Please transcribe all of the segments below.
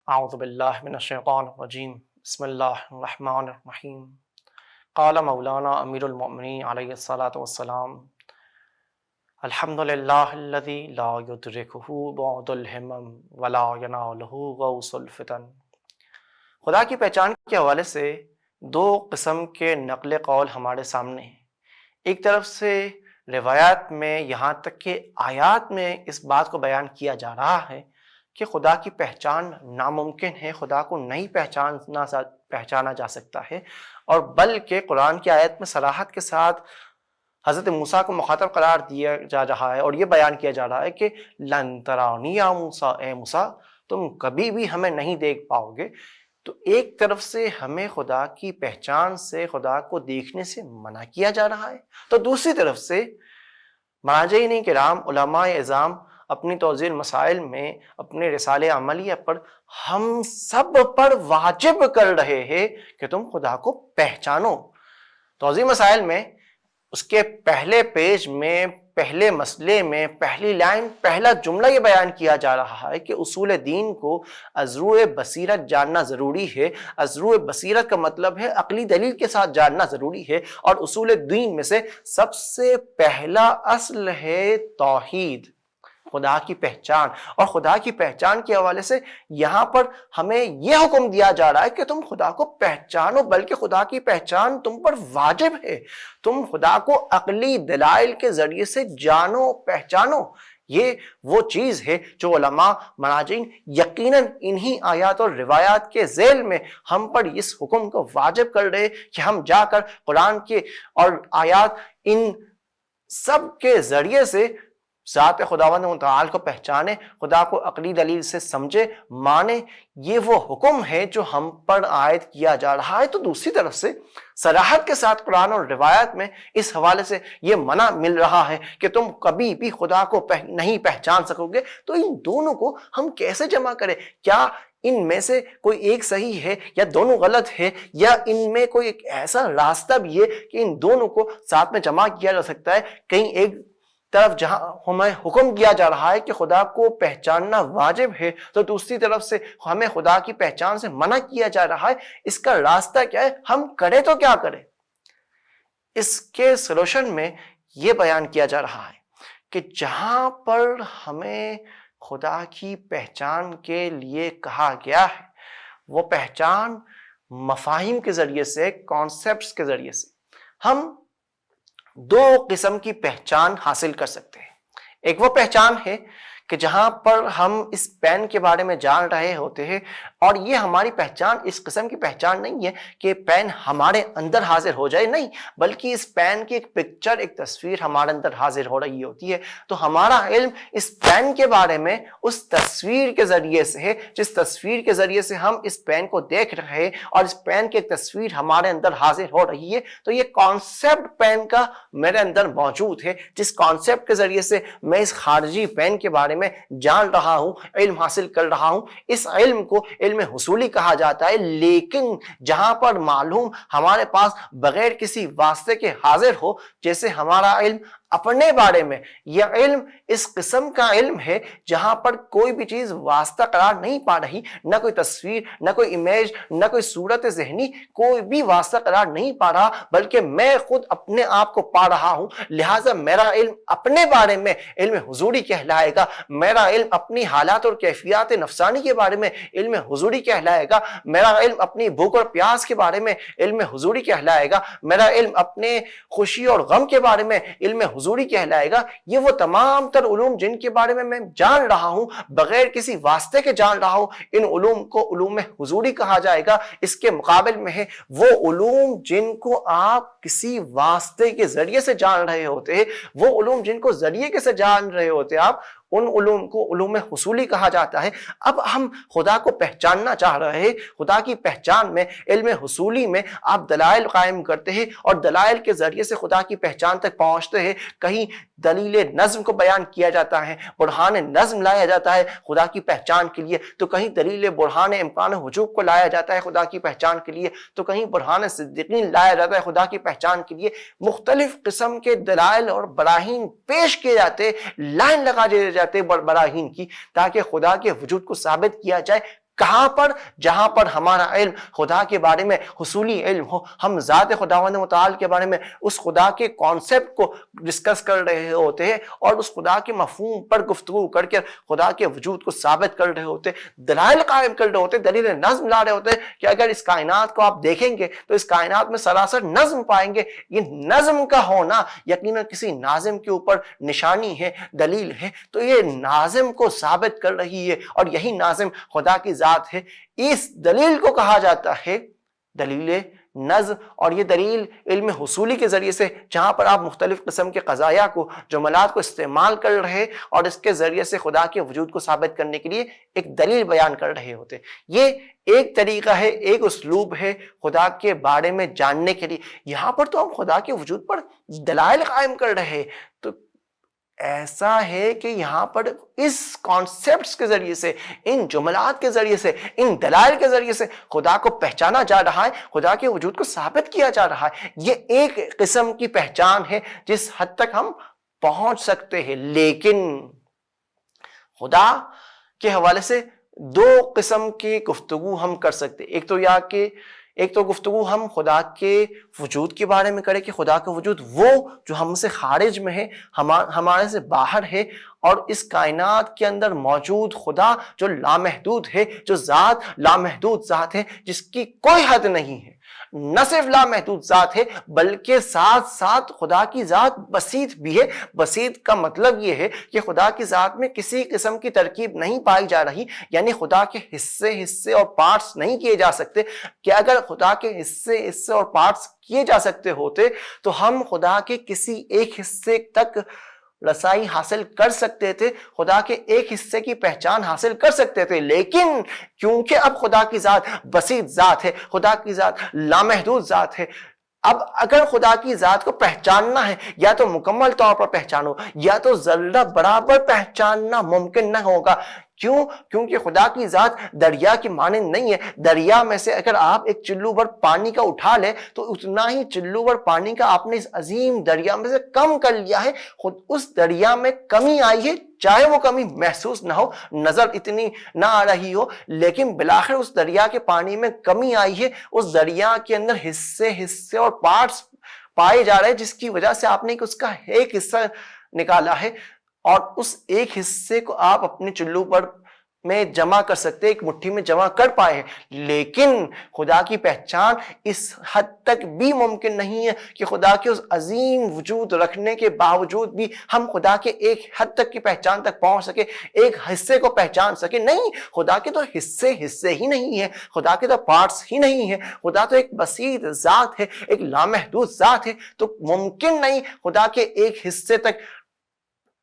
اعوذ باللہ من الشیطان الرجیم بسم اللہ الرحمن الرحیم قال مولانا امیر المؤمنین علیہ الصلاۃ والسلام الحمد للہ الذی لا یدرکہ بعد الہمم ولا ینالہ غوث الفتن۔ خدا کی پہچان کے حوالے سے دو قسم کے نقل قول ہمارے سامنے ہیں۔ ایک طرف سے روایات میں یہاں تک کہ آیات میں اس بات کو بیان کیا جا رہا ہے کہ خدا کی پہچان ناممکن ہے، خدا کو نہیں پہچانا جا سکتا ہے، اور بلکہ قرآن کی آیت میں صراحت کے ساتھ حضرت موسیٰ کو مخاطب قرار دیا جا رہا ہے اور یہ بیان کیا جا رہا ہے کہ لن ترانی یا موسیٰ، اے موسیٰ تم کبھی بھی ہمیں نہیں دیکھ پاؤ گے۔ تو ایک طرف سے ہمیں خدا کی پہچان سے، خدا کو دیکھنے سے منع کیا جا رہا ہے، تو دوسری طرف سے مراجعین کرام، علماء اعظام اپنی توضیح المسائل میں، اپنے رسالے عملیہ پر ہم سب پر واجب کر رہے ہیں کہ تم خدا کو پہچانو۔ توضیح مسائل میں اس کے پہلے پیج میں، پہلے مسئلے میں، پہلی لائن، پہلا جملہ یہ بیان کیا جا رہا ہے کہ اصول دین کو از روئے بصیرت جاننا ضروری ہے۔ از روئے بصیرت کا مطلب ہے عقلی دلیل کے ساتھ جاننا ضروری ہے، اور اصول دین میں سے سب سے پہلا اصل ہے توحید، خدا کی پہچان۔ اور خدا کی پہچان کے حوالے سے یہاں پر ہمیں یہ حکم دیا جا رہا ہے کہ تم خدا کو پہچانو، بلکہ خدا کی پہچان تم پر واجب ہے۔ تم خدا کو عقلی دلائل کے ذریعے سے جانو، پہچانو۔ یہ وہ چیز ہے جو علماء، مراجعین یقیناً انہی آیات اور روایات کے ذیل میں ہم پر اس حکم کو واجب کر رہے کہ ہم جا کر قرآن کے اور آیات ان سب کے ذریعے سے ذات خداوند متعال کو پہچانے، خدا کو عقلی دلیل سے سمجھے، مانے۔ یہ وہ حکم ہے جو ہم پر عائد کیا جا رہا ہے۔ تو دوسری طرف سے صراحت کے ساتھ قرآن اور روایت میں اس حوالے سے یہ منع مل رہا ہے کہ تم کبھی بھی خدا کو نہیں پہچان سکو گے۔ تو ان دونوں کو ہم کیسے جمع کریں؟ کیا ان میں سے کوئی ایک صحیح ہے یا دونوں غلط ہے، یا ان میں کوئی ایک ایسا راستہ بھی ہے کہ ان دونوں کو ساتھ میں جمع کیا جا سکتا ہے؟ کہیں ایک طرف جہاں ہمیں حکم دیا جا رہا ہے کہ خدا کو پہچاننا واجب ہے، تو دوسری طرف سے ہمیں خدا کی پہچان سے منع کیا جا رہا ہے۔ اس کا راستہ کیا ہے؟ ہم کریں تو کیا کریں؟ اس کے سلوشن میں یہ بیان کیا جا رہا ہے کہ جہاں پر ہمیں خدا کی پہچان کے لیے کہا گیا ہے، وہ پہچان مفاہیم کے ذریعے سے، کانسیپٹس کے ذریعے سے ہم دو قسم کی پہچان حاصل کر سکتے ہیں۔ ایک وہ پہچان ہے کہ جہاں پر ہم اس پین کے بارے میں جان رہے ہوتے ہیں، اور یہ ہماری پہچان اس قسم کی پہچان نہیں ہے کہ پین ہمارے اندر حاضر ہو جائے، نہیں، بلکہ اس پین کی ایک پکچر، ایک تصویر ہمارے اندر حاضر ہو رہی ہوتی ہے۔ تو ہمارا علم اس پین کے بارے میں اس تصویر کے ذریعے سے ہے، جس تصویر کے ذریعے سے ہم اس پین کو دیکھ رہے ہیں، اور اس پین کی ایک تصویر ہمارے اندر حاضر ہو رہی ہے۔ تو یہ کانسیپٹ پین کا میرے اندر موجود ہے، جس کانسیپٹ کے ذریعے سے میں اس خارجی پین کے بارے میں جان رہا ہوں، علم حاصل کر رہا ہوں۔ اس علم کو علم حصولی کہا جاتا ہے، لیکن جہاں پر معلوم ہمارے پاس بغیر کسی واسطے کے حاضر ہو، جیسے ہمارا علم اپنے بارے میں، یہ علم اس قسم کا علم ہے جہاں پر کوئی بھی چیز واسطہ قرار نہیں پا رہی، نہ کوئی تصویر، نہ کوئی امیج، نہ کوئی صورت ذہنی، کوئی بھی واسطہ قرار نہیں پا رہا، بلکہ میں خود اپنے آپ کو پا رہا ہوں۔ لہٰذا میرا علم اپنے بارے میں علم حضوری کہلائے گا، میرا علم اپنی حالات اور کیفیات نفسانی کے بارے میں علم حضوری کہلائے گا، میرا علم اپنی بھوک اور پیاس کے بارے میں علم حضوری کہلائے گا، میرا علم اپنے خوشی اور غم کے بارے میں علم حضوری کہلائے گا۔ یہ وہ تمام تر علوم جن کے بارے میں جان رہا ہوں، بغیر کسی واسطے کے جان رہا ہوں، ان علوم کو علوم حضوری کہا جائے گا۔ اس کے مقابل میں ہے وہ علوم جن کو آپ کسی واسطے کے ذریعے سے جان رہے ہوتے ہیں، وہ علوم جن کو ذریعے کے سے جان رہے ہوتے ہیں آپ، ان علوم کو علوم حصولی کہا جاتا ہے۔ اب ہم خدا کو پہچاننا چاہ رہے ہیں، خدا کی پہچان میں، علم حصولی میں آپ دلائل قائم کرتے ہیں اور دلائل کے ذریعے سے خدا کی پہچان تک پہنچتے ہیں۔ کہیں دلیل نظم کو بیان کیا جاتا ہے، برہان نظم لایا جاتا ہے خدا کی پہچان کے لیے، تو کہیں دلیل برہان امکان وجوب کو لایا جاتا ہے خدا کی پہچان کے لیے، تو کہیں برہان صدیقین لایا جاتا ہے خدا کی پہچان کے لیے۔ مختلف قسم کے دلائل اور براہین پیش کیے جاتے، لائن لگا دیے جاتے براہین کی، تاکہ خدا کے وجود کو ثابت کیا جائے۔ کہاں پر؟ جہاں پر ہمارا علم خدا کے بارے میں حصولی علم ہو، ہم ذات خداوند متعال کے بارے میں اس خدا کے کانسیپٹ کو ڈسکس کر رہے ہوتے ہیں اور اس خدا کے مفہوم پر گفتگو کر کے خدا کے وجود کو ثابت کر رہے ہوتے، دلائل قائم کر رہے ہوتے، دلیل نظم لا رہے ہوتے کہ اگر اس کائنات کو آپ دیکھیں گے تو اس کائنات میں سراسر نظم پائیں گے۔ یہ نظم کا ہونا یقیناً کسی ناظم کے اوپر نشانی ہے، دلیل ہے، تو یہ ناظم کو ثابت کر رہی ہے اور یہی ناظم خدا کی ذات ہے۔ اس دلیل کو کہا جاتا ہے دلیل نظم، اور یہ دلیل علم حصولی کے ذریعے سے، جہاں پر آپ مختلف قسم کے قضایا کو، جملات کو استعمال کر رہے اور اس کے ذریعے سے خدا کے وجود کو ثابت کرنے کے لیے ایک دلیل بیان کر رہے ہوتے۔ یہ ایک طریقہ ہے، ایک اسلوب ہے خدا کے بارے میں جاننے کے لیے۔ یہاں پر تو ہم خدا کے وجود پر دلائل قائم کر رہے، تو ایسا ہے کہ یہاں پر اس کانسیپٹس کے ذریعے سے، ان جملات کے ذریعے سے، ان دلائل کے ذریعے سے خدا کو پہچانا جا رہا ہے، خدا کے وجود کو ثابت کیا جا رہا ہے۔ یہ ایک قسم کی پہچان ہے جس حد تک ہم پہنچ سکتے ہیں، لیکن خدا کے حوالے سے دو قسم کی گفتگو ہم کر سکتے ہیں۔ ایک تو گفتگو ہم خدا کے وجود کے بارے میں کریں کہ خدا کا وجود وہ جو ہم سے خارج میں ہے، ہمارے سے باہر ہے، اور اس کائنات کے اندر موجود خدا جو لامحدود ہے، جو ذات لامحدود ذات ہے، جس کی کوئی حد نہیں ہے۔ نہ صرف لامحدود ذات ہے بلکہ ساتھ ساتھ خدا کی ذات بسیط بھی ہے۔ بسیط کا مطلب یہ ہے کہ خدا کی ذات میں کسی قسم کی ترکیب نہیں پائی جا رہی، یعنی خدا کے حصے اور پارٹس نہیں کیے جا سکتے، کہ اگر خدا کے حصے اور پارٹس کیے جا سکتے ہوتے تو ہم خدا کے کسی ایک حصے تک رسائی حاصل کر سکتے تھے، خدا کے ایک حصے کی پہچان حاصل کر سکتے تھے، لیکن کیونکہ اب خدا کی ذات بسیط ذات ہے، خدا کی ذات لامحدود ذات ہے، اب اگر خدا کی ذات کو پہچاننا ہے، یا تو مکمل طور پر پہچانو یا تو ذرہ برابر پہچاننا ممکن نہ ہوگا۔ کیوں؟ کیونکہ خدا کی ذات دریا کی مانند نہیں ہے۔ دریا میں سے اگر آپ ایک چلو بھر پانی کا اٹھا لیں تو اتنا ہی چلو بھر پانی کا آپ نے اس عظیم دریا میں سے کم کر لیا ہے۔ خود اس دریا میں کمی آئی ہے، چاہے وہ کمی محسوس نہ ہو، نظر اتنی نہ آ رہی ہو، لیکن بالآخر اس دریا کے پانی میں کمی آئی ہے۔ اس دریا کے اندر حصے اور پارٹس پائے جا رہے ہیں، جس کی وجہ سے آپ نے اس کا ایک حصہ نکالا ہے، اور اس ایک حصے کو آپ اپنے چلو پر میں جمع کر سکتے، ایک مٹھی میں جمع کر پائے ہیں۔ لیکن خدا کی پہچان اس حد تک بھی ممکن نہیں ہے کہ خدا کے اس عظیم وجود رکھنے کے باوجود بھی ہم خدا کے ایک حد تک کی پہچان تک پہنچ سکے، ایک حصے کو پہچان سکے۔ نہیں، خدا کے تو حصے ہی نہیں ہے، خدا کے تو پارٹس ہی نہیں ہے، خدا تو ایک بسیط ذات ہے، ایک لامحدود ذات ہے، تو ممکن نہیں خدا کے ایک حصے تک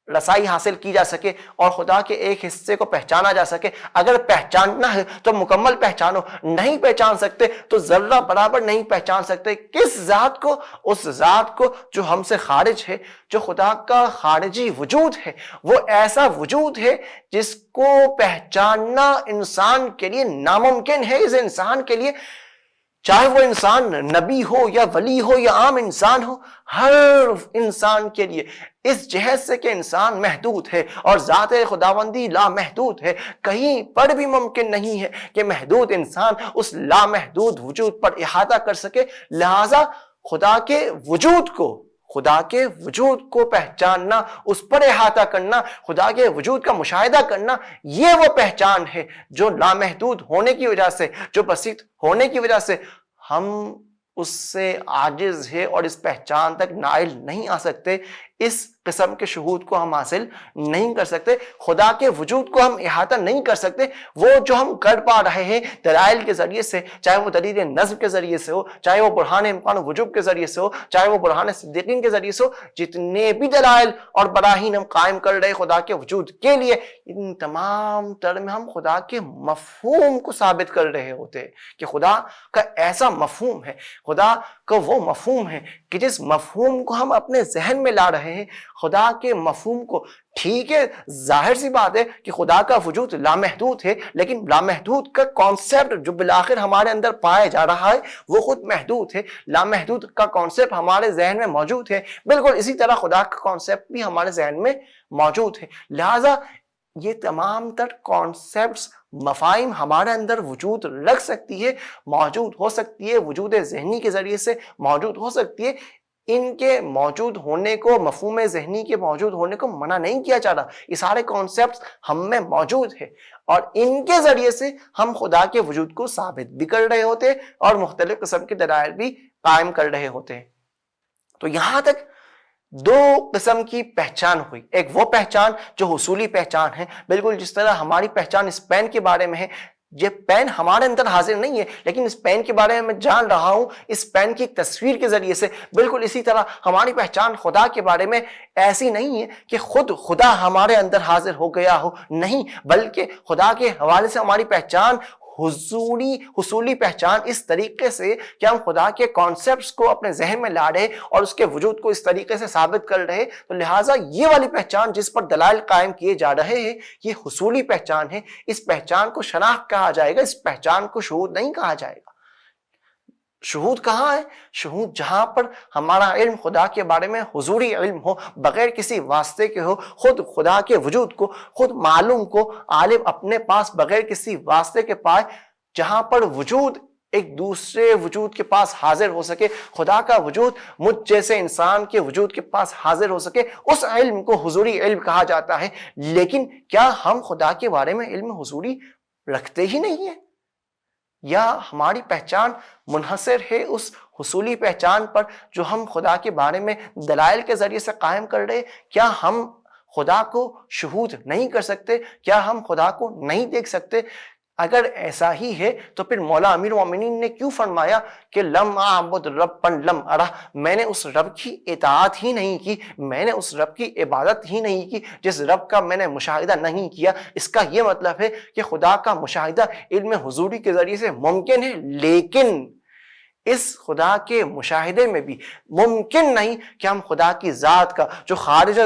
رسائی حاصل کی جا سکے اور خدا کے ایک حصے کو پہچانا جا سکے۔ اگر پہچاننا ہے تو مکمل پہچانو، نہیں پہچان سکتے تو ذرہ برابر نہیں پہچان سکتے۔ کس ذات کو؟ اس ذات کو جو ہم سے خارج ہے، جو خدا کا خارجی وجود ہے۔ وہ ایسا وجود ہے جس کو پہچاننا انسان کے لیے ناممکن ہے۔ اس انسان کے لیے، چاہے وہ انسان نبی ہو یا ولی ہو یا عام انسان ہو، ہر انسان کے لیے اس جہت سے کہ انسان محدود ہے اور ذات خداوندی لامحدود ہے، کہیں پر بھی ممکن نہیں ہے کہ محدود انسان اس لامحدود وجود پر احاطہ کر سکے۔ لہٰذا خدا کے وجود کو پہچاننا، اس پر احاطہ کرنا، خدا کے وجود کا مشاہدہ کرنا، یہ وہ پہچان ہے جو لامحدود ہونے کی وجہ سے، جو بسیط ہونے کی وجہ سے ہم اس سے عاجز ہے اور اس پہچان تک نائل نہیں آ سکتے۔ اس قسم کے شہود کو ہم حاصل نہیں کر سکتے، خدا کے وجود کو ہم احاطہ نہیں کر سکتے۔ وہ جو ہم کر پا رہے ہیں دلائل کے ذریعے سے، چاہے وہ دلیل نظم کے ذریعے سے ہو، چاہے وہ برہان امکان وجوب کے ذریعے سے ہو، چاہے وہ برہان صدیقین کے ذریعے سے ہو، جتنے بھی دلائل اور براہین ہم قائم کر رہے خدا کے وجود کے لیے، ان تمام تر میں ہم خدا کے مفہوم کو ثابت کر رہے ہوتے ہیں کہ خدا کا ایسا مفہوم ہے، خدا کا وہ مفہوم ہے کہ جس مفہوم کو ہم اپنے ذہن میں لا رہے ہیں، خدا کے مفہوم کو، ٹھیک ہے ظاہر سی بات ہے کہ خدا کا وجود لامحدود ہے، لیکن لامحدود کا کانسیپٹ جو بالآخر ہمارے اندر پایا جا رہا ہے وہ خود محدود ہے۔ لامحدود کا کانسیپٹ ہمارے ذہن میں موجود ہے، بالکل اسی طرح خدا کا کانسیپٹ بھی ہمارے ذہن میں موجود ہے۔ لہٰذا یہ تمام تر کانسیپٹس، مفاہیم ہمارے اندر وجود رکھ سکتی ہے، موجود ہو سکتی ہے، وجود ذہنی کے ذریعے سے موجود ہو سکتی ہے۔ ان کے موجود ہونے کو، مفہوم ذہنی کے موجود ہونے کو منع نہیں کیا جا رہا، یہ سارے کانسیپٹس ہم میں موجود ہے، اور ان کے ذریعے سے ہم خدا کے وجود کو ثابت بھی کر رہے ہوتے اور مختلف قسم کے دلائل بھی قائم کر رہے ہوتے۔ تو یہاں تک دو قسم کی پہچان ہوئی، ایک وہ پہچان جو حصولی پہچان ہے، بالکل جس طرح ہماری پہچان اس پین کے بارے میں ہے، یہ پین ہمارے اندر حاضر نہیں ہے لیکن اس پین کے بارے میں جان رہا ہوں اس پین کی ایک تصویر کے ذریعے سے، بالکل اسی طرح ہماری پہچان خدا کے بارے میں ایسی نہیں ہے کہ خود خدا ہمارے اندر حاضر ہو گیا ہو، نہیں، بلکہ خدا کے حوالے سے ہماری پہچان حصولی پہچان اس طریقے سے کہ ہم خدا کے کانسیپٹس کو اپنے ذہن میں لا رہے اور اس کے وجود کو اس طریقے سے ثابت کر رہے، تو لہٰذا یہ والی پہچان جس پر دلائل قائم کیے جا رہے ہیں یہ حصولی پہچان ہے۔ اس پہچان کو شناخت کہا جائے گا، اس پہچان کو شہود نہیں کہا جائے گا۔ شہود کہاں ہے؟ شہود جہاں پر ہمارا علم خدا کے بارے میں حضوری علم ہو، بغیر کسی واسطے کے ہو، خود خدا کے وجود کو، خود معلوم کو عالم اپنے پاس بغیر کسی واسطے کے پائے، جہاں پر وجود ایک دوسرے وجود کے پاس حاضر ہو سکے، خدا کا وجود مجھ جیسے انسان کے وجود کے پاس حاضر ہو سکے، اس علم کو حضوری علم کہا جاتا ہے۔ لیکن کیا ہم خدا کے بارے میں علم حضوری رکھتے ہی نہیں ہیں؟ یا ہماری پہچان منحصر ہے اس حصولی پہچان پر جو ہم خدا کے بارے میں دلائل کے ذریعے سے قائم کر رہے؟ کیا ہم خدا کو شہود نہیں کر سکتے؟ کیا ہم خدا کو نہیں دیکھ سکتے؟ اگر ایسا ہی ہے تو پھر مولا امیر المومنین نے کیوں فرمایا کہ لم اعبد ربا لم ارہ، میں نے اس رب کی اطاعت ہی نہیں کی، میں نے اس رب کی عبادت ہی نہیں کی جس رب کا میں نے مشاہدہ نہیں کیا۔ اس کا یہ مطلب ہے کہ خدا کا مشاہدہ علم حضوری کے ذریعے سے ممکن ہے، لیکن اس خدا کے مشاہدے میں بھی ممکن نہیں کہ ہم خدا کی ذات کا جو خارج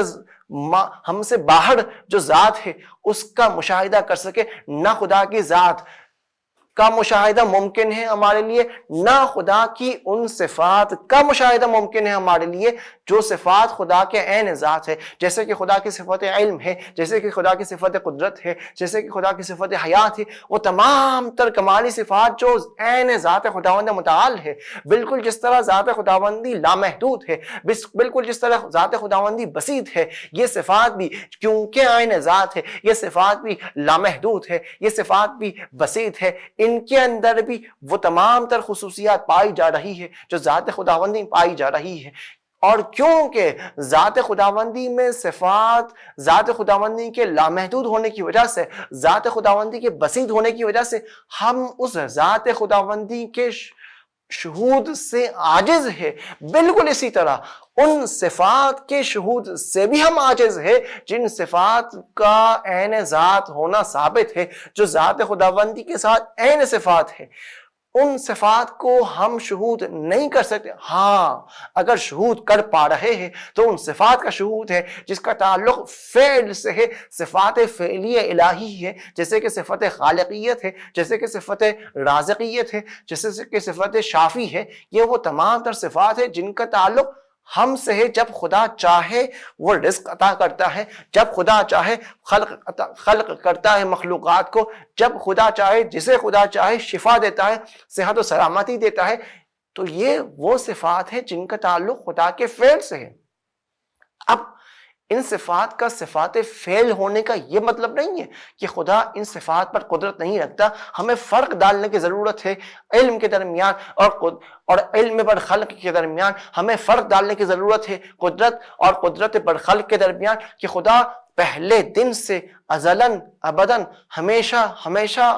ہم سے باہر جو ذات ہے اس کا مشاہدہ کر سکے۔ نہ خدا کی ذات کا مشاہدہ ممکن ہے ہمارے لیے، نہ خدا کی ان صفات کا مشاہدہ ممکن ہے ہمارے لیے جو صفات خدا کے عین ذات ہے، جیسے کہ خدا کی صفت علم ہے، جیسے کہ خدا کی صفت قدرت ہے، جیسے کہ خدا کی صفت حیات ہے، وہ تمام تر کمالی صفات جو عین ذات خداوند متعال ہے۔ بالکل جس طرح ذات خداوندی لامحدود ہے، بالکل جس طرح ذات خداوندی بسیط ہے، یہ صفات بھی کیونکہ عین ذات ہے، یہ صفات بھی لامحدود ہے، یہ صفات بھی بسیط ہے، ان کے اندر بھی وہ تمام تر خصوصیات پائی جا رہی ہے جو ذات خداوندی پائی جا رہی ہے۔ اور کیونکہ ذات خداوندی میں صفات ذات خداوندی کے لامحدود ہونے کی وجہ سے، ذات خداوندی کے بسیط ہونے کی وجہ سے ہم اس ذات خداوندی کے شہود سے عاجز ہے، بالکل اسی طرح ان صفات کے شہود سے بھی ہم عاجز ہے جن صفات کا عین ذات ہونا ثابت ہے، جو ذات خداوندی کے ساتھ عین صفات ہے، ان صفات کو ہم شہود نہیں کر سکتے۔ ہاں اگر شہود کر پا رہے ہیں تو ان صفات کا شہود ہے جس کا تعلق فعل سے ہے، صفات فعلی الہی ہے، جیسے کہ صفت خالقیت ہے، جیسے کہ صفت رازقیت ہے، جیسے کہ صفت شافی ہے۔ یہ وہ تمام تر صفات ہے جن کا تعلق ہم سے ہے۔ جب خدا چاہے وہ رزق عطا کرتا ہے، جب خدا چاہے خلق کرتا ہے مخلوقات کو، جب خدا چاہے جسے خدا چاہے شفا دیتا ہے، صحت و سلامتی دیتا ہے، تو یہ وہ صفات ہے جن کا تعلق خدا کے فعل سے ہے۔ اب ان صفات کا صفات فعل ہونے کا یہ مطلب نہیں ہے کہ خدا ان صفات پر قدرت نہیں رکھتا. ہمیں فرق ڈالنے کی ضرورت ہے علم کے درمیان اور علم بر خلق کے درمیان. ہمیں فرق ڈالنے کی ضرورت ہے قدرت اور قدرت بر خلق کے درمیان کہ خدا پہلے دن سے ازلاً ابداً ہمیشہ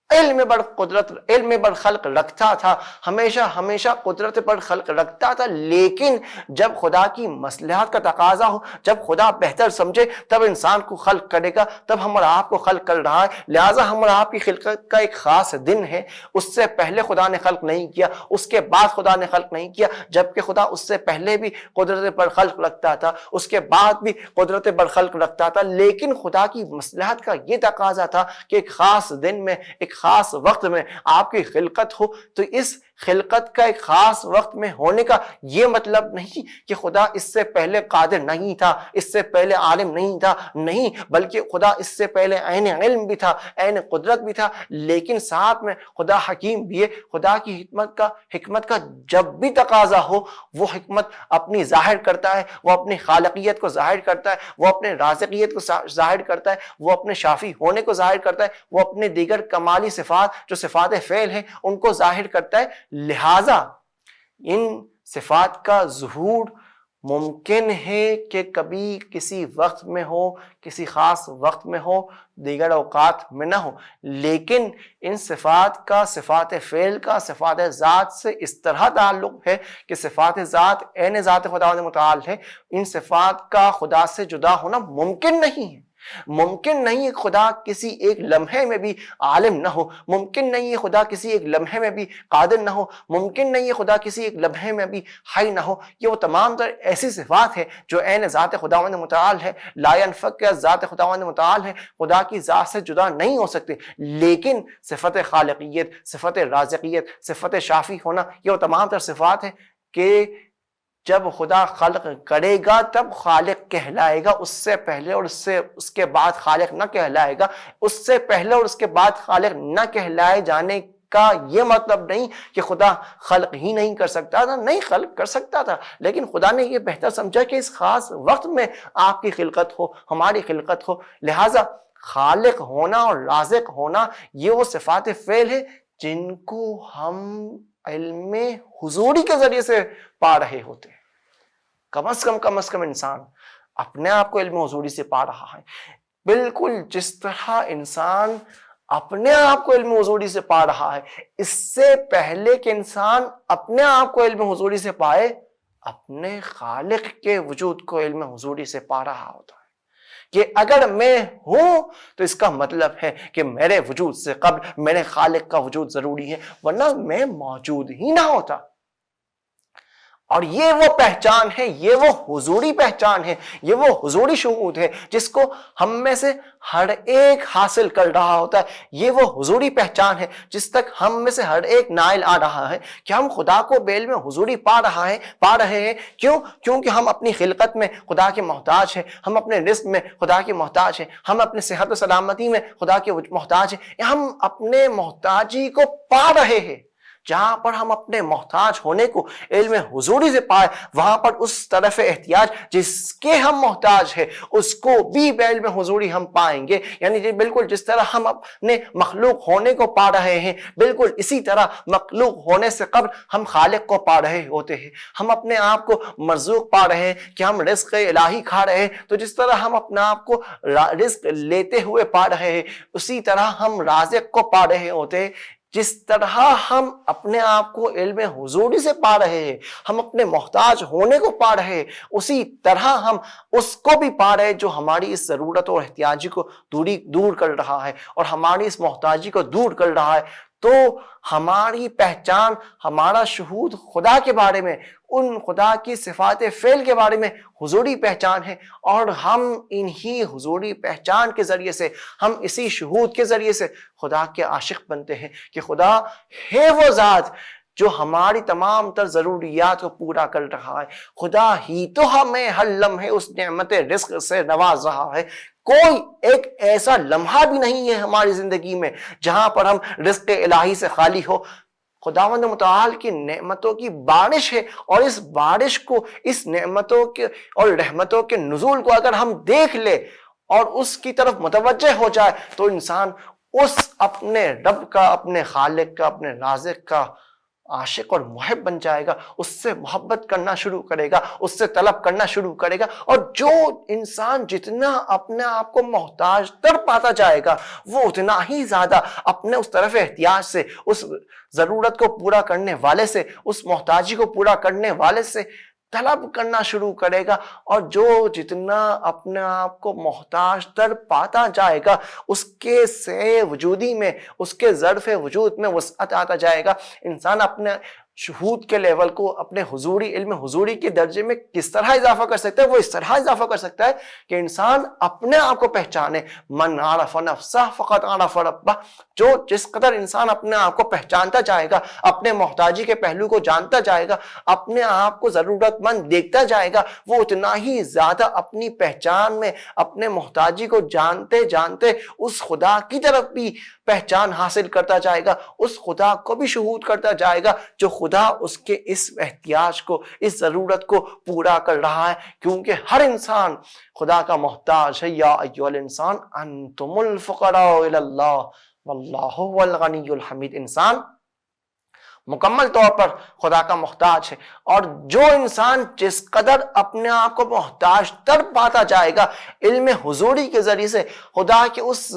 علم بر خلق رکھتا تھا، ہمیشہ قدرت پر خلق رکھتا تھا. لیکن جب خدا کی مصلحت کا تقاضا ہو، جب خدا بہتر سمجھے تب انسان کو خلق کرے گا، تب ہم اور آپ کو خلق کر رہا ہے. لہٰذا ہم اور آپ کی خلقت کا ایک خاص دن ہے. اس سے پہلے خدا نے خلق نہیں کیا، اس کے بعد خدا نے خلق نہیں کیا. جبکہ خدا اس سے پہلے بھی قدرت پر خلق رکھتا تھا، اس کے بعد بھی قدرت پر خلق رکھتا تھا. لیکن خدا کی مصلحت کا یہ تقاضا تھا کہ ایک خاص دن میں، ایک خاص وقت میں آپ کی خلقت ہو. تو اس خلقت کا ایک خاص وقت میں ہونے کا یہ مطلب نہیں کہ خدا اس سے پہلے قادر نہیں تھا، اس سے پہلے عالم نہیں تھا. نہیں، بلکہ خدا اس سے پہلے عین علم بھی تھا، عین قدرت بھی تھا. لیکن ساتھ میں خدا حکیم بھی ہے. خدا کی حکمت کا جب بھی تقاضا ہو وہ حکمت اپنی ظاہر کرتا ہے، وہ اپنی خالقیت کو ظاہر کرتا ہے، وہ اپنے رازقیت کو ظاہر کرتا ہے، وہ اپنے شافی ہونے کو ظاہر کرتا ہے، وہ اپنے دیگر کمالی صفات جو صفات فعل ہیں ان کو ظاہر کرتا ہے. لہذا ان صفات کا ظہور ممکن ہے کہ کبھی کسی وقت میں ہو، کسی خاص وقت میں ہو، دیگر اوقات میں نہ ہو. لیکن ان صفات کا، صفات فعل کا صفات ذات سے اس طرح تعلق ہے کہ صفات ذات عین ذات خداوند متعال ہے. ان صفات کا خدا سے جدا ہونا ممکن نہیں ہے. ممکن نہیں ہے خدا کسی ایک لمحے میں بھی عالم نہ ہو. ممکن نہیں ہے خدا کسی ایک لمحے میں بھی قادر نہ ہو. ممکن نہیں ہے خدا کسی ایک لمحے میں بھی حی نہ ہو. یہ وہ تمام تر ایسی صفات ہیں جو عین ذات خداوند متعال ہے، لا ينفك ذات خداوند متعال ہے، خدا کی ذات سے جدا نہیں ہو سکتے. لیکن صفت خالقیت، صفت رازقیت، صفت شافی ہونا، یہ وہ تمام تر صفات ہیں کہ جب خدا خلق کرے گا تب خالق کہلائے گا. اس سے پہلے اور اس کے بعد خالق نہ کہلائے گا. اس سے پہلے اور اس کے بعد خالق نہ کہلائے جانے کا یہ مطلب نہیں کہ خدا خلق ہی نہیں کر سکتا تھا. نہیں، خلق کر سکتا تھا، لیکن خدا نے یہ بہتر سمجھا کہ اس خاص وقت میں آپ کی خلقت ہو، ہماری خلقت ہو. لہٰذا خالق ہونا اور رازق ہونا یہ وہ صفات فعل ہے جن کو ہم علم حضوری کے ذریعے سے پا رہے ہوتے ہیں. کم از کم انسان اپنے آپ کو علم حضوری سے پا رہا ہے. بالکل جس طرح انسان اپنے آپ کو علم حضوری سے پا رہا ہے، اس سے پہلے کہ انسان اپنے آپ کو علم حضوری سے پائے، اپنے خالق کے وجود کو علم حضوری سے پا رہا ہوتا ہے. کہ اگر میں ہوں تو اس کا مطلب ہے کہ میرے وجود سے قبل میرے خالق کا وجود ضروری ہے، ورنہ میں موجود ہی نہ ہوتا. اور یہ وہ پہچان ہے، یہ وہ حضوری پہچان ہے، یہ وہ حضوری شہود ہے جس کو ہم میں سے ہر ایک حاصل کر رہا ہوتا ہے. یہ وہ حضوری پہچان ہے جس تک ہم میں سے ہر ایک نائل آ رہا ہے کہ ہم خدا کو بیل میں حضوری پا رہے ہیں. کیونکہ ہم اپنی خلقت میں خدا کے محتاج ہیں، ہم اپنے رزق میں خدا کے محتاج ہیں، ہم اپنے صحت و سلامتی میں خدا کے محتاج ہیں. ہم اپنے محتاجی کو پا رہے ہیں. جہاں پر ہم اپنے محتاج ہونے کو علم حضوری سے پائے، وہاں پر اس طرف احتیاج جس کے ہم محتاج ہیں اس کو بھی علم حضوری ہم پائیں گے. یعنی بالکل جس طرح ہم اپنے مخلوق ہونے کو پا رہے ہیں، بالکل اسی طرح مخلوق ہونے سے قبل ہم خالق کو پا رہے ہوتے ہیں. ہم اپنے آپ کو مرزوق پا رہے ہیں کہ ہم رزق الہی کھا رہے ہیں. تو جس طرح ہم اپنے آپ کو رزق لیتے ہوئے پا رہے ہیں، اسی طرح ہم رازق کو پا رہے ہوتے ہیں. جس طرح ہم اپنے آپ کو علم حضوری سے پا رہے ہیں، ہم اپنے محتاج ہونے کو پا رہے ہیں، اسی طرح ہم اس کو بھی پا رہے جو ہماری اس ضرورت اور احتیاجی کو دور کر رہا ہے اور ہماری اس محتاجی کو دور کر رہا ہے. تو ہماری پہچان، ہمارا شہود خدا کے بارے میں، ان خدا کی صفات فعل کے بارے میں حضوری پہچان ہے. اور ہم انہی حضوری پہچان کے ذریعے سے، ہم اسی شہود کے ذریعے سے خدا کے عاشق بنتے ہیں کہ خدا ہے وہ ذات جو ہماری تمام تر ضروریات کو پورا کر رہا ہے. خدا ہی تو ہمیں ہر لمحے اس نعمت رزق سے نواز رہا ہے. کوئی ایک ایسا لمحہ بھی نہیں ہے ہماری زندگی میں جہاں پر ہم رزق الہی سے خالی ہو. خداوند متعال کی نعمتوں کی بارش ہے، اور اس بارش کو، اس نعمتوں کے اور رحمتوں کے نزول کو اگر ہم دیکھ لے اور اس کی طرف متوجہ ہو جائے تو انسان اس اپنے رب کا، اپنے خالق کا، اپنے رازق کا عاشق اور محب بن جائے گا، اس سے محبت کرنا شروع کرے گا، اس سے طلب کرنا شروع کرے گا۔ اور جو انسان جتنا اپنے آپ کو محتاج تر پاتا جائے گا وہ اتنا ہی زیادہ اپنے اس طرف احتیاج سے، اس ضرورت کو پورا کرنے والے سے، اس محتاجی کو پورا کرنے والے سے طلب کرنا شروع کرے گا۔ اور جو جتنا اپنے آپ کو محتاج تر پاتا جائے گا اس کے سے وجودی میں، اس کے ظرف وجود میں وسعت آتا جائے گا۔ انسان اپنے شہود کے لیول کو، اپنے حضوری، علم حضوری کے درجے میں کس طرح اضافہ کر سکتا ہے؟ وہ اس طرح اضافہ کر سکتا ہے کہ انسان اپنے آپ کو پہچانے۔ من عرف نفسہ فقط عرف ربہ، جو جس قدر انسان اپنے آپ کو پہچانتا جائے گا، اپنے محتاجی کے پہلو کو جانتا جائے گا، اپنے آپ کو ضرورت مند دیکھتا جائے گا، وہ اتنا ہی زیادہ اپنی پہچان میں، اپنے محتاجی کو جانتے جانتے اس خدا کی طرف بھی پہچان حاصل کرتا جائے گا، اس خدا کو بھی شہود کرتا جائے گا جو خدا اس کے اس احتیاج کو، اس ضرورت کو پورا کر رہا ہے، کیونکہ ہر انسان خدا کا محتاج ہے۔ یا ایھا الانسان انتم الفقراء الی اللہ واللہ هو الغنی الحمید۔ انسان مکمل طور پر خدا کا محتاج ہے، اور جو انسان جس قدر اپنے آپ کو محتاج تر پاتا جائے گا علم حضوری کے ذریعے سے، خدا کے اس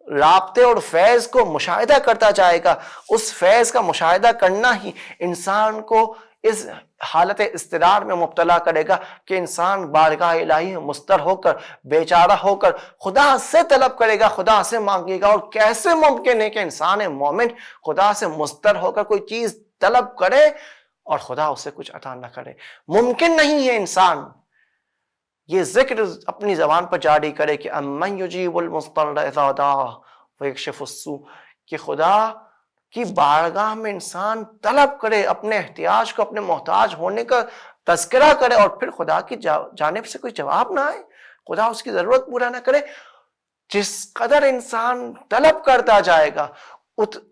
رابطے اور فیض کو مشاہدہ کرتا جائے گا، اس فیض کا مشاہدہ کرنا ہی انسان کو اس حالت اضطرار میں مبتلا کرے گا کہ انسان بارگاہ الہی مستر ہو کر، بیچارہ ہو کر خدا سے طلب کرے گا، خدا سے مانگے گا۔ اور کیسے ممکن ہے کہ انسان مومن خدا سے مستر ہو کر کوئی چیز طلب کرے اور خدا اسے کچھ عطا نہ کرے؟ ممکن نہیں ہے انسان یہ ذکر اپنی زبان پر جاری کرے کہ امن یجیب المضطر اذا دعا ویکشف السوء، کہ خدا کی بارگاہ میں انسان طلب کرے، اپنے احتیاج کو، اپنے محتاج ہونے کا تذکرہ کرے، اور پھر خدا کی جانب سے کوئی جواب نہ آئے، خدا اس کی ضرورت پورا نہ کرے۔ جس قدر انسان طلب کرتا جائے گا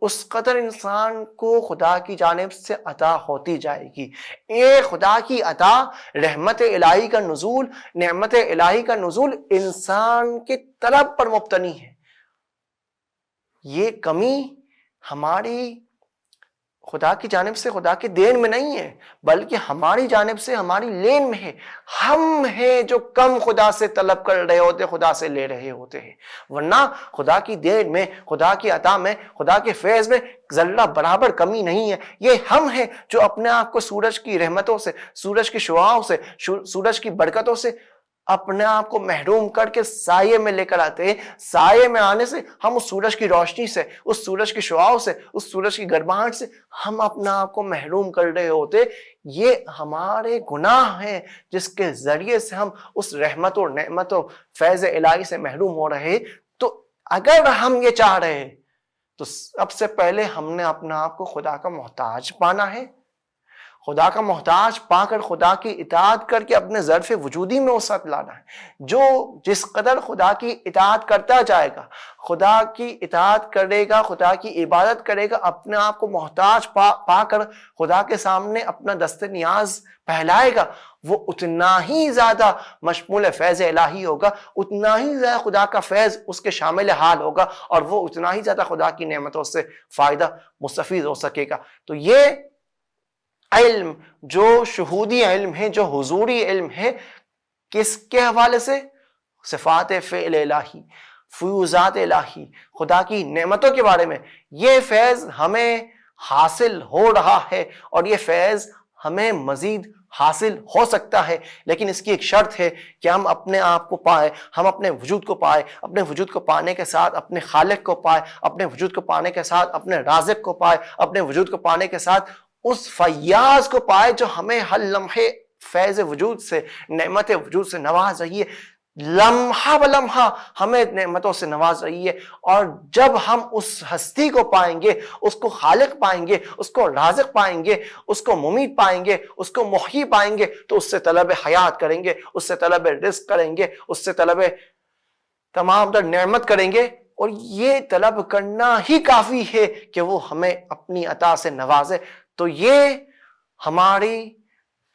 اس قدر انسان کو خدا کی جانب سے عطا ہوتی جائے گی۔ اے خدا کی عطا، رحمت الہی کا نزول، نعمت الہی کا نزول انسان کے طلب پر مبتنی ہے۔ یہ کمی ہماری خدا کی جانب سے، خدا کے دین میں نہیں ہے، بلکہ ہماری جانب سے، ہماری لین میں ہے۔ ہم ہیں جو کم خدا سے طلب کر رہے ہوتے، خدا سے لے رہے ہوتے ہیں، ورنہ خدا کی دین میں، خدا کی عطا میں، خدا کے فیض میں ذرہ برابر کمی نہیں ہے۔ یہ ہم ہیں جو اپنے آپ کو سورج کی رحمتوں سے، سورج کی شعاؤں سے، سورج کی برکتوں سے اپنے آپ کو محروم کر کے سائے میں لے کر آتے ہیں۔ سائے میں آنے سے ہم اس سورج کی روشنی سے، اس سورج کی شعاؤں سے، اس سورج کی گرماہٹ سے ہم اپنا آپ کو محروم کر رہے ہوتے۔ یہ ہمارے گناہ ہیں جس کے ذریعے سے ہم اس رحمت اور نعمت و فیض الہی سے محروم ہو رہے۔ تو اگر ہم یہ چاہ رہے تو سب سے پہلے ہم نے اپنا آپ کو خدا کا محتاج پانا ہے، خدا کا محتاج پا کر خدا کی اطاعت کر کے اپنے ظرف وجودی میں وسعت لانا ہے۔ جو جس قدر خدا کی اطاعت کرتا جائے گا، خدا کی اطاعت کرے گا، خدا کی عبادت کرے گا، اپنے آپ کو محتاج پا کر خدا کے سامنے اپنا دست نیاز پھیلائے گا، وہ اتنا ہی زیادہ مشمول فیض الہی ہوگا، اتنا ہی زیادہ خدا کا فیض اس کے شامل حال ہوگا، اور وہ اتنا ہی زیادہ خدا کی نعمتوں سے فائدہ مستفید ہو سکے گا۔ تو یہ علم جو شہودی علم ہے، جو حضوری علم ہے، کس کے حوالے سے؟ صفات فعل الہی، فیوزات الہی، خدا کی نعمتوں کے بارے میں۔ یہ فیض ہمیں حاصل ہو رہا ہے، اور یہ فیض ہمیں مزید حاصل ہو سکتا ہے، لیکن اس کی ایک شرط ہے کہ ہم اپنے آپ کو پائیں، ہم اپنے وجود کو پائیں، اپنے وجود کو پانے کے ساتھ اپنے خالق کو پائیں، اپنے وجود کو پانے کے ساتھ اپنے رازق کو پائیں، اپنے وجود کو پانے کے ساتھ اس فیاض کو پائے جو ہمیں ہر لمحے فیض وجود سے، نعمت وجود سے نواز رہی ہے، لمحہ بلمحہ ہمیں نعمتوں سے نواز رہی ہے۔ اور جب ہم اس ہستی کو پائیں گے، اس کو خالق پائیں گے، اس کو رازق پائیں گے، اس کو ممیت پائیں گے، اس کو محیی پائیں گے، تو اس سے طلب حیات کریں گے، اس سے طلب رزق کریں گے، اس سے طلب تمام تر نعمت کریں گے، اور یہ طلب کرنا ہی کافی ہے کہ وہ ہمیں اپنی عطا سے نوازے. تو یہ ہماری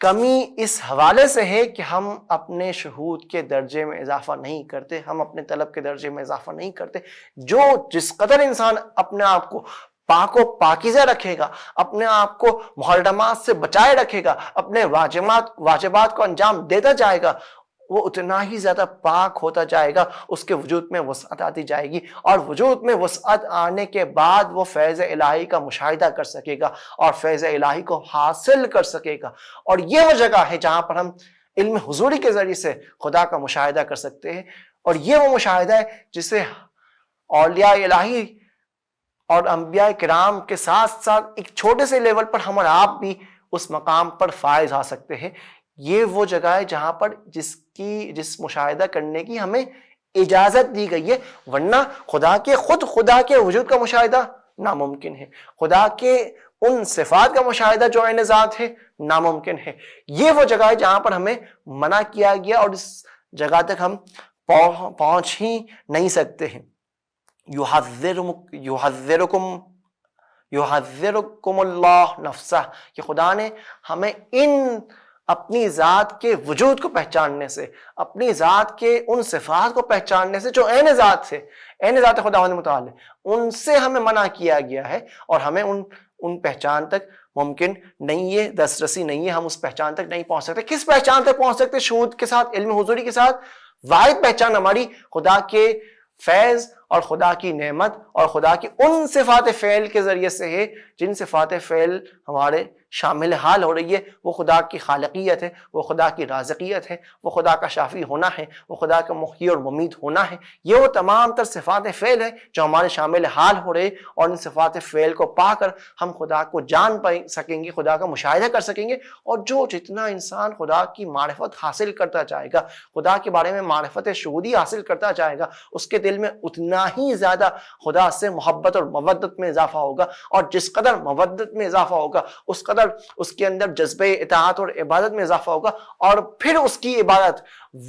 کمی اس حوالے سے ہے کہ ہم اپنے شہود کے درجے میں اضافہ نہیں کرتے, ہم اپنے طلب کے درجے میں اضافہ نہیں کرتے. جس قدر انسان اپنے آپ کو پاک و پاکیزہ رکھے گا, اپنے آپ کو محرمات سے بچائے رکھے گا, اپنے واجبات کو انجام دیتا جائے گا, وہ اتنا ہی زیادہ پاک ہوتا جائے گا, اس کے وجود میں وسعت آتی جائے گی, اور وجود میں وسعت آنے کے بعد وہ فیض الہی کا مشاہدہ کر سکے گا اور فیض الہی کو حاصل کر سکے گا. اور یہ وہ جگہ ہے جہاں پر ہم علم حضوری کے ذریعے سے خدا کا مشاہدہ کر سکتے ہیں. اور یہ وہ مشاہدہ ہے جسے اولیاء الہی اور انبیاء کرام کے ساتھ ساتھ ایک چھوٹے سے لیول پر ہم اور آپ بھی اس مقام پر فائز آ سکتے ہیں. یہ وہ جگہ ہے جہاں پر جس مشاہدہ کرنے کی ہمیں اجازت دی گئی ہے, ورنہ خدا کے وجود کا مشاہدہ ناممکن ہے, خدا کے ان صفات کا مشاہدہ جو عین ذات ہے ناممکن ہے. یہ وہ جگہ ہے جہاں پر ہمیں منع کیا گیا اور اس جگہ تک ہم پہنچ ہی نہیں سکتے ہیں. یحذرکم اللہ نفسہ, کہ خدا نے ہمیں اپنی ذات کے وجود کو پہچاننے سے, اپنی ذات کے ان صفات کو پہچاننے سے جو عین ذات سے, عین ذات خداوند متعال, ان سے ہمیں منع کیا گیا ہے, اور ہمیں ان پہچان تک ممکن نہیں ہے, دسترسی نہیں ہے, ہم اس پہچان تک نہیں پہنچ سکتے. کس پہچان تک پہنچ سکتے؟ شہود کے ساتھ, علم حضوری کے ساتھ. واحد پہچان ہماری خدا کے فیض اور خدا کی نعمت اور خدا کی ان صفات فعل کے ذریعے سے ہے جن صفات فعل ہمارے شامل حال ہو رہی ہے. وہ خدا کی خالقیت ہے, وہ خدا کی رازقیت ہے, وہ خدا کا شافی ہونا ہے, وہ خدا کا محیی اور ممیت ہونا ہے. یہ وہ تمام تر صفات فعل ہے جو ہمارے شامل حال ہو رہے, اور ان صفات فعل کو پا کر ہم خدا کو جان سکیں گے, خدا کا مشاہدہ کر سکیں گے. اور جتنا انسان خدا کی معرفت حاصل کرتا جائے گا, خدا کے بارے میں معرفت شہودی حاصل کرتا جائے گا, اس کے دل میں اتنا ہی زیادہ خدا سے محبت اور مودت میں اضافہ ہوگا. اور جس قدر مودت میں اضافہ ہوگا اس قدر اس کے اندر جذبہ اطاعت اور عبادت میں اضافہ ہوگا, اور پھر اس کی عبادت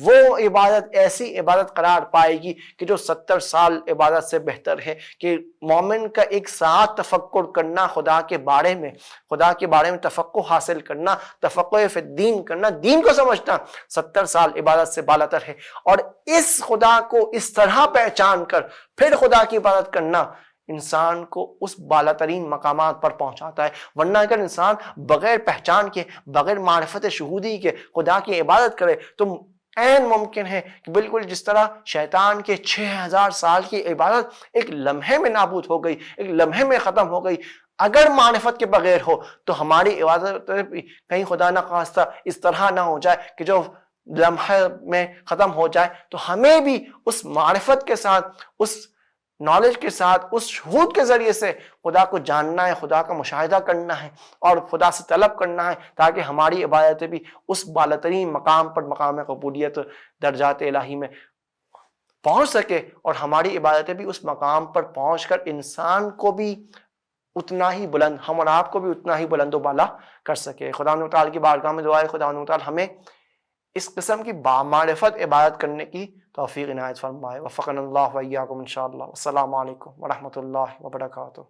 وہ عبادت ایسی عبادت قرار پائے گی کہ جو 70 سال عبادت سے بہتر ہے. کہ مومن کا ایک ساتھ تفکر کرنا خدا کے بارے میں تفقہ حاصل کرنا, تفقہ فی الدین کرنا, دین کو سمجھنا 70 سال عبادت سے بالاتر ہے. اور اس خدا کو اس طرح پہچان کر پھر خدا کی عبادت کرنا انسان کو اس بالا ترین مقامات پر پہنچاتا ہے. ورنہ اگر انسان بغیر پہچان کے, بغیر معرفت شہودی کے خدا کی عبادت کرے تو عین ممکن ہے کہ بالکل جس طرح شیطان کے 6000 سال کی عبادت ایک لمحے میں نابود ہو گئی, ایک لمحے میں ختم ہو گئی. اگر معرفت کے بغیر ہو تو ہماری عبادت کہیں خدا نہ خواستہ اس طرح نہ ہو جائے کہ جو لمحے میں ختم ہو جائے. تو ہمیں بھی اس معرفت کے ساتھ, اس نالج کے ساتھ, اس شہود کے ذریعے سے خدا کو جاننا ہے, خدا کا مشاہدہ کرنا ہے اور خدا سے طلب کرنا ہے, تاکہ ہماری عبادتیں بھی اس بالاترین مقام پر, مقام قبولیت درجات الہی میں پہنچ سکے, اور ہماری عبادتیں بھی اس مقام پر پہنچ کر انسان کو بھی اتنا ہی بلند, ہم اور آپ کو بھی اتنا ہی بلند و بالا کر سکے. خداوند تعالیٰ کی بارگاہ میں دعا ہے خداوند تعالیٰ ہمیں اس قسم کی بامعرفت عبادت کرنے کی توفیق عنایت فرمائے. وفقنا اللہ و ایاکم انشاءاللہ. السلام علیکم ورحمۃ اللہ وبرکاتہ.